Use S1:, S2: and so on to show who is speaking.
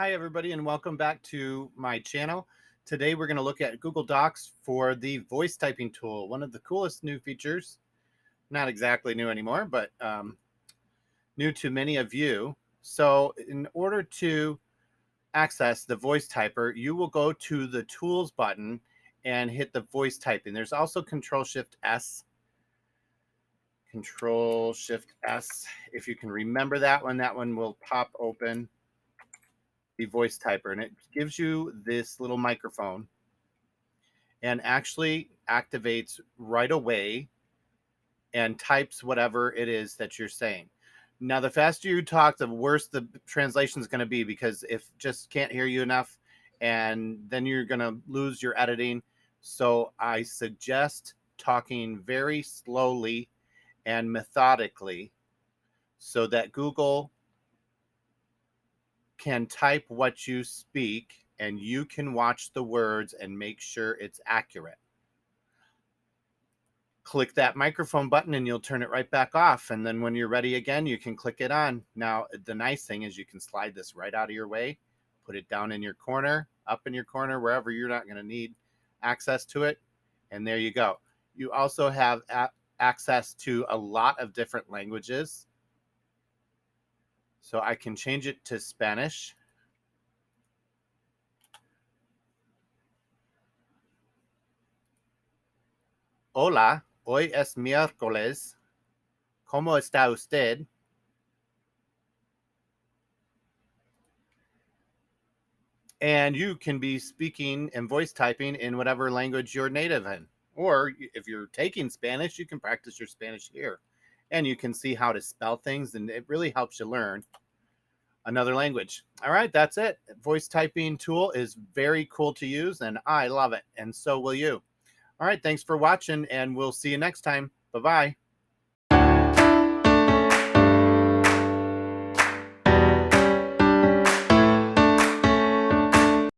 S1: Hi, everybody, and welcome back to my channel. Today, we're going to look at Google Docs for the voice typing tool, one of the coolest new features. Not exactly new anymore, but new to many of you. So in order to access the voice typer, you will go to the Tools button and hit the voice typing. There's also Control-Shift-S. Control-Shift-S. If you can remember that one will pop open the voice typer, and it gives you this little microphone and actually activates right away and types whatever it is that you're saying. Now, the faster you talk, the worse the translation is going to be, because if just can't hear you enough, and then you're going to lose your editing. So I suggest talking very slowly and methodically so that Google can type what you speak and you can watch the words and make sure it's accurate. Click that microphone button and you'll turn it right back off. And then when you're ready again, you can click it on. Now, the nice thing is you can slide this right out of your way, put it down in your corner, up in your corner, wherever you're not going to need access to it. And there you go. You also have access to a lot of different languages. So I can change it to Spanish. Hola, hoy es miércoles. ¿Cómo está usted? And you can be speaking and voice typing in whatever language you're native in. Or if you're taking Spanish, you can practice your Spanish here. And you can see how to spell things, and it really helps you learn another language. All right, that's it. Voice typing tool is very cool to use, and I love it. And so will you. All right, thanks for watching, and we'll see you next time. Bye-bye.